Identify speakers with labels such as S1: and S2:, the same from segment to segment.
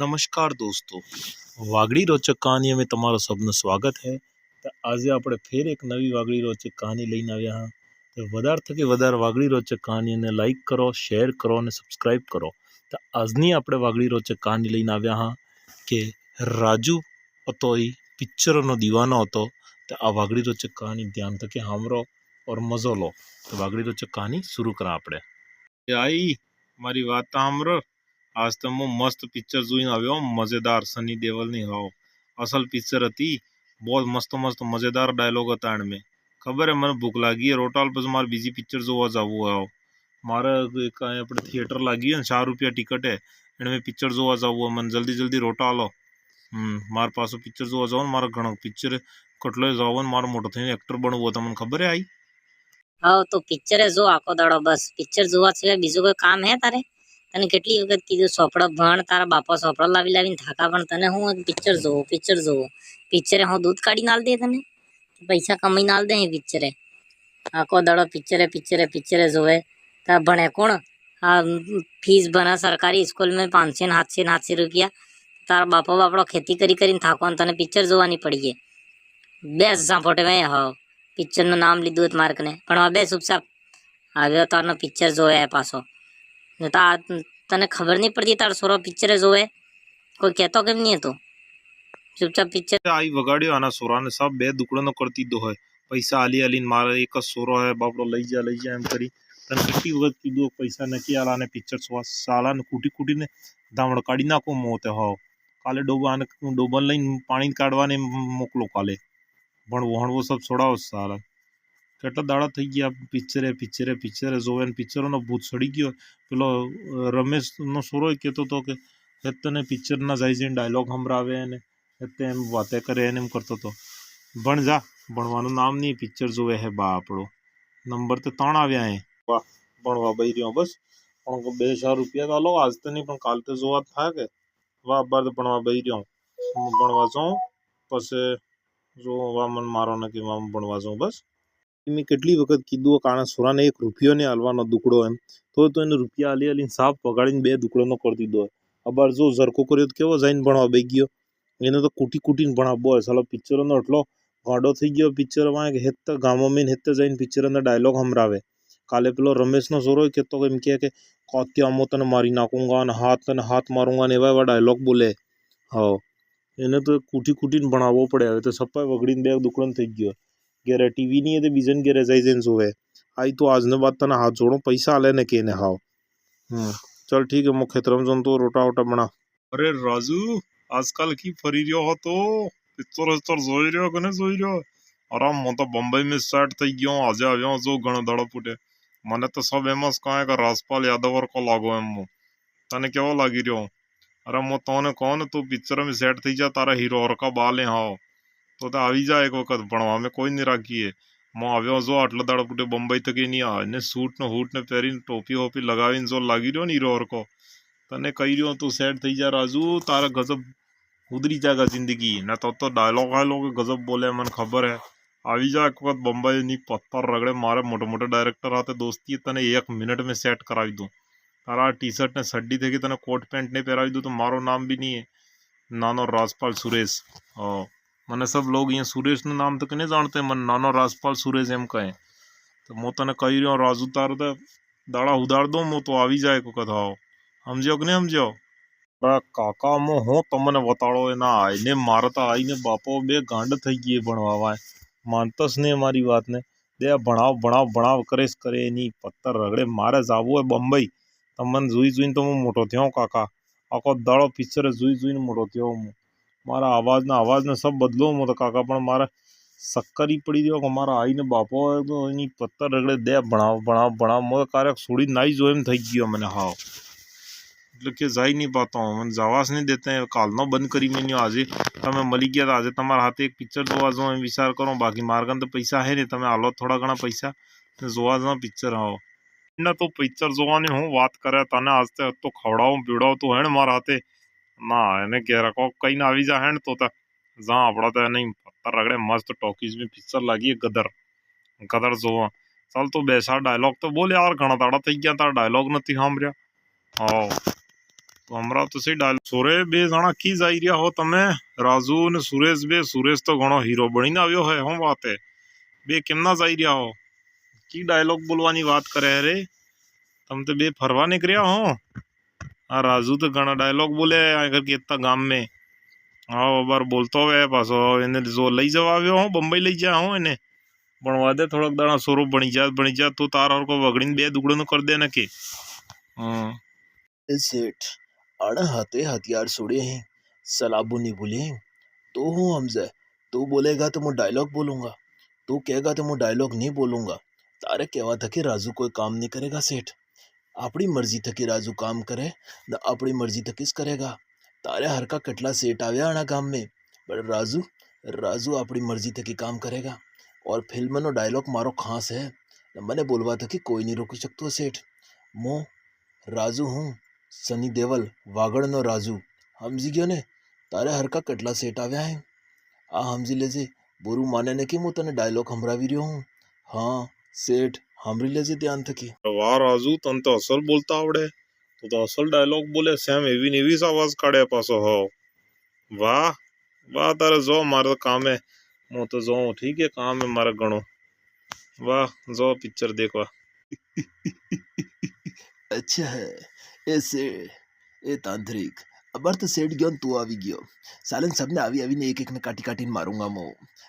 S1: नमस्कार दोस्तों, वागड़ी रोचक कहानी में तमारो सबનું સ્વાગત है। तो आज આપણે ફેર એક નવી વાગડી રોચક કહાની લઈને આવ્યા હા। તો વધારે થકી વધારે વાગડી રોચક કહાનીને લાઈક કરો, શેર કરો અને સબસ્ક્રાઇબ કરો। તો આજની આપણે વાગડી રોચક કહાની લઈને આવ્યા હા કે રાજુ હતો એ પિક્ચરોનો દીવાનો હતો। તો આ વાગડી રોચક કહાની ધ્યાન થકી સાંભળો और મજો લો। તો વાગડી રોચક કહાની શરૂ કરા આપણે। आई મારી વાત સાંભળો। आज तो मैं मस्त पिक्चर જોઈને આવ્યો, मजेदार सनी देओल ની हाओ असल पिक्चर હતી। बहुत मस्त मस्त मजेदार डायलॉग હતા એમાં। खबर है મને भूख लागी है, रोटाल पर मारे बीजी पिक्चर જોવા જાવું है। मारे कहीं अपने थिएटर लागी है, 4 रुपया टिकट है, एने पिक्चर જોવા જાવું है। मन जल्दी जल्दी रोटालो मारे पास पिक्चर જોવા जाओ। मारे घणो पिक्चर कटलो जाओ, मारे मोटो थઈને एक्टर बनવું है। તમને खबर है आई?
S2: हाँ तो पिक्चर जो आखो दाड़ो बस पिक्चर जोवा सिवाय बीजो कोई काम है तारे? तने કેટલી વખત કીધું સોપડો ભણ, તારા બાપા સોપડો લાવી લાવીને થાકા, પણ તને હું પિક્ચર જોવો પિક્ચરે હું દૂધ કાઢી નાલ દે, તને પૈસા કમાઈ નાલ દે પિક્ચરે। આખો દાડો पिक्चरे जोवे ता भणे कोण? हाँ फीस भरा सरकारी स्कूल में 500 रुपया। तारा बापो बापड़ो खेती करी करीने थाको ने तने पिक्चर जोवानी पड़ी है। बेस साफोटे में हाँ पिक्चर નું નામ લીધું હતું માર્કને, પણ હવે ચૂપચાપ આવ્યો તારનો પિક્ચર જોવે પાછો। તને ખબર નહીં પડતી તાર સોરો પિક્ચર જોવે? કોઈ કહેતો કેમ નહીં હતો? ચૂપચાપ પિક્ચર
S1: आई वगाड़ियो आना सोरा ने सब बे दुकड़ो न करती दो है। पैसा आली आली मारे एक सोरो है बापड़ो लई जा एम करी। तन कितनी वक्त कीधो पैसा नकी आला ने पिक्चर साला ने कूटी कूटी ने दामड़ काढ़ी नाखो मोते हो। काले डोबन लईन पानी काढ़वाने मोकलो काले पण वो सब छोड़ाओ साला। કેટલા દાડા થઈ ગયા પિક્ચરે જોવે ને પિક્ચરોનો ભૂત સડી ગયો। પેલો રમેશ નો સોરો કહેતો હતો કે તને પિક્ચરના જાય જઈને ડાયલોગ સંભળાવે ને એમ વાતે કરે એને એમ કરતો હતો। ભણ જા, ભણવાનું નામ નહીં, પિક્ચર જોવે હે બાપડો। નંબર તો 3 આવ્યા હે। વાહ, ભણવા બઈ રહ્યો બસ। પણ 2-4 રૂપિયા તો લો આજ તો નહીં પણ કાલ તો જોવા થાય કે વાહ બાર તો ભણવા બઈ રહ્યો। ભણવા જાઉં પછી જો વામન મારો ને કે ભણવા જાઉં બસ। મેં કેટલી વખત કીધું કાણા સોરાને 1 રૂપિયો ને હાલવાનો દુકડો એમ તો એને રૂપિયા આલી આલીને સાફ પગાડીને 2 દુકડોનો કરી દીધો। અબાર જો ઝરકો કર્યો તો કેવો જઈને ભણવા બેસી ગયો। એને તો કૂટી કૂટીને ભણાવવો હોય સાલો। પિક્ચરોનો એટલો ગાંડો થઈ ગયો પિક્ચરમાં કે હેત ગામોમાં હેત જઈને પિક્ચરના ડાયલોગ સંભળાવે। કાલે પેલો રમેશનો સોરો કહેતો એમ કે કાત્યામો તને મારી નાખુંગા અને હાથ માरूंगा ને એવા ડાયલોગ બોલે। હા એને તો કૂટી કૂટીને ભણાવવો પડે। હવે તો સપ્પાય વગડીને 2 દુકડોન થઈ ગયો। ઘેરે ટીવી नहीं है तो बीजन घेरे जाई जन जोवे। आई तो आज ने बात तने हाथ जोड़ो पैसा आले ने केने हाव। चल ठीक है, मुख्य तरम जन तो रोटा वोटा बना। अरे राजू आजकल की फरी रियो हो तो पिक्चर जोई रियो कने जोई रियो? आराम मो तो बम्बई में सेट થઈ ગયો। આજે આવ્યો જો ઘણો દડો ફૂટે। મને તો सब એમસ કાય કે राजपाल यादव को लागो एम। तने केવો લાગી રહ્યો? अरे मो तोने कौन तू पिक्चर में सेट થઈ जा, तारा हीरो और का बाले हाव तो આવી જા એક વખત ભણવા में कोई नहीं રાખીએ। મો આવ્યો જો આટલા દાડા પૂટે બંબઈ તક નહીં આ ને સૂટ ને હૂટ ને પહેરીને ટોપી હોપી લગાવીને જો લાગી રહ્યો ને હીરો હરકો। તને કહી રહ્યો તું સેટ થઈ જા રાજુ, તારા ગજબ ઉધરી જાગા જિંદગી। ને તો ડાયલોગ ગજબ બોલે મને ખબર है। આવી જા એક વખત બંબઈ ની પથ્થર રગડે મારે મોટો મોટો ડાયરેક્ટર હાથે દોસ્તી તને 1 મિનિટ में सेट करावी दूं। તારા ટી શર્ટ ને સड्डी થકી તને કોટ પેન્ટ ને પહેરાવી दूं तो मारो नाम भी नहीं है नानो राजपाल सुरेश। મને सब लोग यहाँ सुरेश નું नाम तक नहीं जानते, मन नानो राजपाल सुरेश एम कहे। तो मो तने कही रहो राजू तार तो दाड़ा उदार दो मो तो આવી જાય को कथा समझो कि नहीं समझो? काका मो हो तमने बताड़ो ना आईने मारता आईने बापो बे गांड થઈ ગઈ ભણવા માનતસ ને મારી વાત ને દે ભણાવ કરેશ કરે ની પત્તર રગડે મારે જાવું હે બંબઈ। તમને જોઈને તો હું મોટો થયો કાકા। આખો દાડો પિક્ચર જોઈને મોટો થયો હું। मारा आवाज ने सब बदलो मो तो काका पण मारे सक्करी पड़ी दियो कि मारा आई ने बापो तो एनी पत्तर रगड़े दे बनाव मो कार्य छोड़ी नाई जो एम थई गयो मने। हाव એટલે કે जाई नहीं पाता हूँ, मन जावास नहीं देते हैं। कालनो बंद करी मैंने આજે તમે મળી ગયા તો આજે તમારા હાથે એક પિક્ચર જોવા જો એમ વિચાર કરો। બાકી મારગન તો પૈસા હે ને તમે આલો થોડા ઘણા પૈસા જોવા જો પિક્ચર। આવો ना तो पिक्चर જોવાની હું વાત કરે તને આજ તો ખવડાવું પીવડાવું તો હે ને મારા હાથે ना એને ઘેર કો કઈ ના આવી જા હે તો જા આપડા તો નહીં પત્તર રગડે मस्त टॉकीज में पिक्चर लागी है गदर જોવા। चल तो बेसा डायलॉग तो बोल यार, घणा दाड़ा થઈ ગયા તાર डायलॉग નથી સાંભળ્યા। हाँ તો હમણાં તો સહી ડાયલોગ સોરે બે જણા કી જઈ રહ્યા હો તમે રાજુ અને સુરેશ બે સુરેશ તો ઘણો હીરો બનીને આવ્યો હે હું વાત હે બે કેમના જઈ રહ્યા હો કી ડાયલોગ બોલવાની વાત કરે રે તમે તો બે ફરવા નીકળ્યા હો આ રાજુ તો ઘણા ડાયલોગ બોલે આગળ કેતા ગામ में હા બાર બોલતો હવે પાછો એને જો લઈ જવા આવ્યો હું બંબઈ લઈ જા હું એને ભણવા દે થોડાક દાણા સોરો ભણી જા તું તાર ઓર કો વગડીને બે દુગડોનું કરી દે ને કે
S3: सेठ आड़ा हाथे हथियार छोड़े हैं सलाबू नहीं भूले तो हूँ हमसे तू बोलेगा तो मैं डायलॉग बोलूंगा तू कहेगा तो मैं डायलॉग नहीं बोलूंगा तारे कहवा था कि राजू कोई काम नहीं करेगा सेठ अपनी मर्जी थकी राजू काम करे न अपनी मर्जी थकीस करेगा तारे हर का कटला सेठ आया आना काम में पर राजू राजू अपनी मर्जी थकी काम करेगा और फिल्म नो डायलॉग मारो खास है न मैंने बोलवा था कि कोई नहीं रोक सकतो सेठ मो राजू हूँ सनी देवल वागड़ नो राजू समझी गयो ने तारे हर का कटला सेट आव्या है आ समझी लेजे बुरु माने ने कि मु तने डायलॉग संभळावी रह्यो हूँ हाँ सेठ સાંભળી લેજે ધ્યાન થકી
S1: વાહ રાજુ તને તો અસલ બોલતા આવડે તું તો અસલ ડાયલોગ બોલે સેમ એવી ને એવી જ અવાજ કાઢે પાછો હો વાહ વાહ તારે જો મારે કામે હું તો જો ઠીક है काम है મારે ઘણો વાહ જો પિક્ચર દેખવા
S3: अच्छा है ऐसे ए तांत्रिक अबर तो सेठ गयो तू आवी गयो सालन सबने आवी आवीने एक एक ने काटी काटीने मारूंगा मो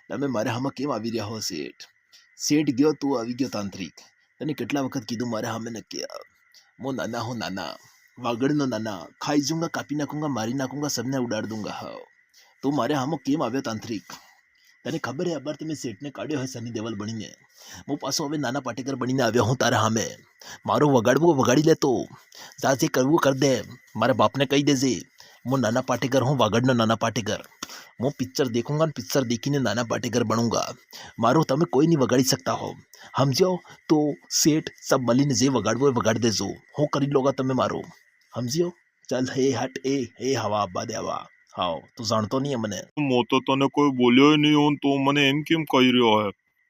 S3: તમે મારે હામાં કેમ આવી રહ્યા હો સેઠ સેઠ ગયો તું આવી ગયો તાંત્રિક તને કેટલા વખત કીધું મારે હામે ન કે મો નાના હો નાના વાગડનો નાના ખાઈ જूंगा કાપી નાખूंगा મારી નાખूंगा सबने ઉડાડ दूंगा હા તું મારે હામો કેમ આવ્યો તાંત્રિક તને ખબર હે અબર તમે સેઠને કાઢ્યો હોય સની દેવલ બનીને હું પાછો હવે નાના પાટેકર બનીને આવ્યો હું તારા હામે મારું વગાડવું વગાડી લેતો જા જે કરવું કર દે મારા બાપને કહી દેજે હું નાના પાટેકર હું વાગડનો નાના પાટેકર હું પિક્ચર देखूंगा ને પિક્ચર देखीने नाना पाटेकर बनूंगा मारो તમે કોઈ નહીં વગાડી શકતા હો સમજો તો સેઠ सब મળીને જે વગાડવો એ વગાડી દેજો હું કરી લોગા તમે મારો સમજ્યો ચાલ હે હટ એ હવા આબા દેવા હાવ તું જાણતો નહીં મને
S1: હું તો તને કોઈ બોલ્યો નહીં હું તો મને એમ કેમ કહી રહ્યો હે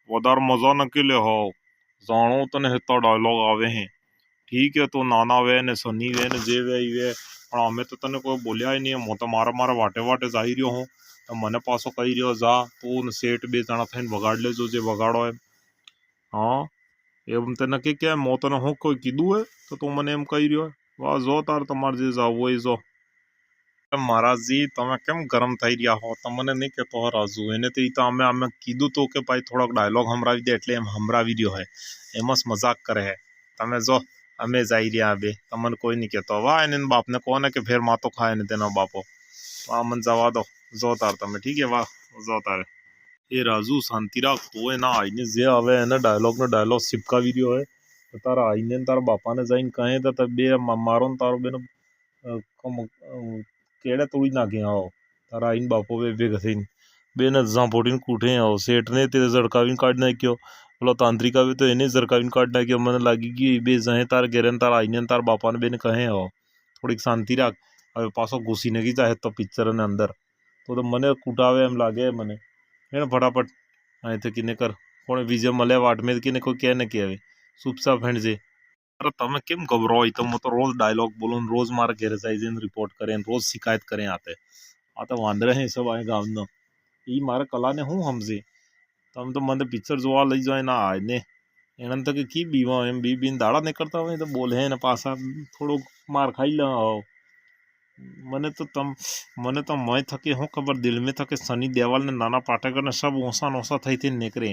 S1: વધારે મજા ન કે લે હાવ જાણો તને હેતા ડાયલોગ આવે હે ઠીક હે તો નાના વે ને સની વે ને જે વે ઈ વે પણ અમે તો તને કોઈ બોલ્યા નહીં હું તો મારા વાટે વાટે જઈ રહ્યો હું તો મને પાછો કહી રહ્યો જા તું સેઠ બે જણા થઈને વગાડ લેજો જે વગાડો એમ હા એમ તને કે હું તને હું કોઈ કીધું હે તો તું મને એમ કહી રહ્યો વાહ જો તાર તમારે જે જાવું હોય જો મહારાજજી તમે કેમ ગરમ થઈ રહ્યા હો તમને નહીં કહેતો હો રાજુ એને તો ઈ તો અમે કીધું તો કે ભાઈ થોડોક ડાયલોગ સંભળાવી દે એટલે એમ સંભળાવી રહ્યો હે એમ જ મજાક કરે હે તમે જો અમે જઈ રહ્યા બે તમને કોઈ નહીં કહેતો વાહ એને બાપને કહો ને કે ફેર માતો ખાય ને તેનો બાપો વાહ મને જવા દો જો તાર તમે ઠીક હે વાહ જો તારે એ રાજુ શાંતિ રાખ તો એના આઈને જે આવે એને ડાયલોગ સિપકાવી રહ્યો હે તો તારા આઈને ને તારા બાપાને જઈને કહે તો બે મારો ને તારો બેનો કેળે તોડી નાખે આવો તારા આઈને બાપો બે ભેગા થઈને બેને ઝાંપોટીને કૂઠે આવો શેઠને તે ઝડકાવીને કાઢી નાખ્યો પેલો તાંત્રિક આવ્યો તો એને ઝડકાવીને કાઢી નાખ્યો મને લાગી ગયું બે જહે તાર ઘેરે ને તારા આઈને ને તારા બાપાને બેને કહે આવો થોડીક શાંતિ રાખ હવે પાછો ઘૂસી નાખી જાય તો પિક્ચરની અંદર તો મને કૂટાવે એમ લાગે મને એને ફટાફટ અહીંથી કિને કર કોણે વિજય મળે વાટ મેં કિને કોઈ કહે ને કે હવે ચૂપચાપ હેંડજે અરે તમે કેમ ગભરાઓ તો હું તો રોજ ડાયલોગ બોલું રોજ મારા ઘેરે જાય જઈને રિપોર્ટ કરે રોજ શિકાયત કરે આતે આ તો વાંદરે હે સબ આ ગામનો એ મારા કલાને હું સમજે તમે તો મને પિક્ચર જોવા લઈ જાય ના ને એને તો કે કી બીવા એમ બીને દાડા નીકળતા હોય તો બોલે ને પાછા થોડુંક માર ખાઈ લે મને તો મય થકે હું ખબર દિલ में થકે સની દેવાલ ને નાના પાટેકર ને સબ ઓસા થઈને નીકળે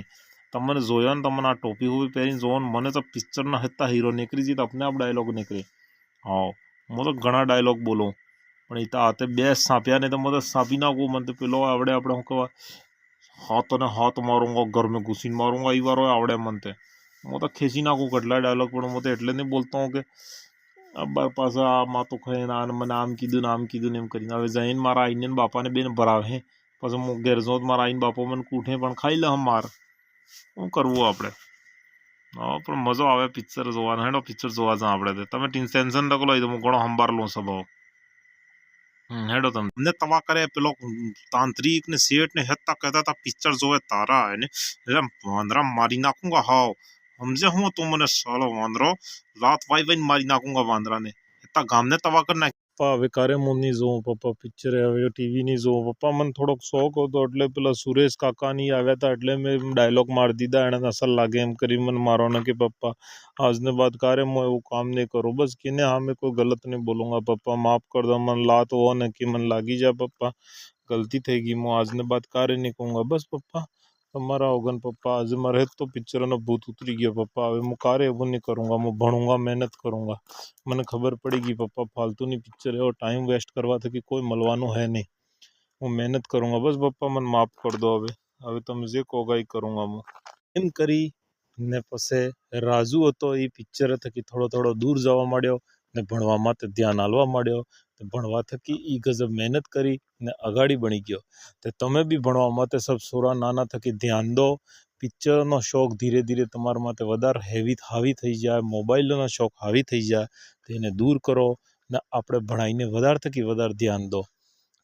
S1: તમને જોયો ને તમને આ ટોપી હોવી પહેરીને જોવો ને મને તો પિક્ચરના હતા હીરો નીકળી જઈએ તો अपने आप ડાયલોગ નીકળે હા હું તો ઘણા ડાયલોગ બોલું પણ એ તો આતે બે સાપ્યા ને તો મને સાપી નાખું મને તો પેલો આવડે આપણે શું કહેવાય હાથ અને હાથ માरूंगा घर में घुसीને मारूंगा એ વારો આવડે મને તે હું તો ખેંચી નાખું કેટલા ડાયલોગ પણ હું તો એટલે નહીં બોલતો હું કે પાછા આ માતો ખાઈને મને આમ કીધું ને એમ કરીને હવે જઈને મારા આઈને બાપાને બેન ભરાવે પછી હું ઘેર જાઉં મારા આઈને બાપો મને કૂઠે પણ ખાઈ લે માર શું કરવું આપણે હા પણ મજો આવે પિક્ચર જોવાનો હેડો પિક્ચર જોવા જા આપણે તમે ટેન્શન ન લો તો હું ઘણો સંભાળ લઉં સ્વભાવ હેડો તમને તવા કરે પેલો તાંત્રિક ને શેઠ ને હેતા કહેતા હતા પિક્ચર જોવે તારા એને વાંદરા મારી નાખूंगा હાવ સમજે હું તું મને સાલો વાંદરો રાત વાઈ મારી નાખूंगा વાંદરાને હેતા ગામને તવા કરી નાખ પપ્પા હવે ક્યારે હું નહીં જોઉં પપ્પા પિક્ચર હવે ટીવી નહીં જોઉં પપ્પા મને થોડોક શોખ હતો એટલે પેલા સુરેશ કાકાની આવ્યા હતા એટલે મેં ડાયલોગ મારી દીધા એને અસર લાગે એમ કરી મને મારો ને કે પપ્પા આજને બાદ ક્યારે હું એવું કામ નહીં કરું બસ કિને હા મેં કોઈ ગલત નહીં બોલુંગા પપ્પા માફ કર દો મને લાત હો ને કે મને લાગી જાય પપ્પા ગલતી થઈ ગઈ હું આજને બાદ ક્યારે નહીં કહુંગા બસ પપ્પા તમારા વગન પપ્પા આજે મારે તો પિક્ચરનો ભૂત ઉતરી ગયો પપ્પા હવે હું ક્યારે એવું નહીં કरूँगा હું ભણूंगा મહેનત કरूँगा મને ખબર પડી ગઈ પપ્પા ફાલતુની પિક્ચર એવો ટાઈમ વેસ્ટ કરવા થકી કોઈ મળવાનું હે નહીં હું મહેનત કरूँगा બસ પપ્પા મને માફ કરી દો હવે તમે જે કહો એ કरूँगा હું એમ કરી ને પછી રાજુ હતો એ પિક્ચર થકી થોડો દૂર જવા માંડ્યો ને ભણવામાં તે ધ્યાન આલવા માંડ્યો તે ભણવા થકી એ ગજબ મહેનત કરી ને અગાડી બની ગયો તે તમે બી ભણવા માટે સબ સોરા નાના થકી ધ્યાન દો પિક્ચરનો શોખ ધીરે ધીરે તમારા માટે વધારે હાવી થઈ જાય મોબાઈલનો શોખ હાવી થઈ જાય તેને દૂર કરો ને આપણે ભણાઈને વધારે થકી વધારે ધ્યાન દો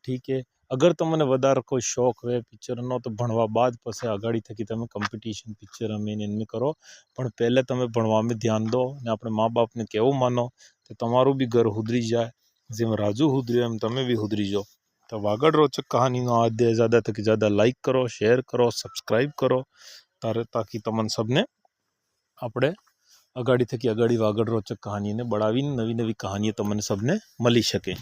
S1: ઠીક है अगर તમને વધારે કોઈ શોખ હોય પિક્ચરનો તો ભણવા બાદ પછી આગાડી થકી તમે કોમ્પિટિશન પિક્ચર એમને કરો પણ પહેલે તમે ભણવામાં ધ્યાન દો ને આપણે મા બાપને કેવું માનો તો તમારું બી ઘર સુધરી જાય જેમ રાજુ સુધર્યો એમ તમે બી સુધરી જાઓ તો વાગડ રોચક કહાનીનો આદ્ય ज़्यादा થકી ज़्यादा લાઈક કરો શેર કરો સબસ્ક્રાઈબ કરો તાકી તમને સબને આપણે અગાડી થકી અગાડી વાગડ રોચક કહાનીને બળાવીને નવી કહાનીઓ તમને સબને મળી શકે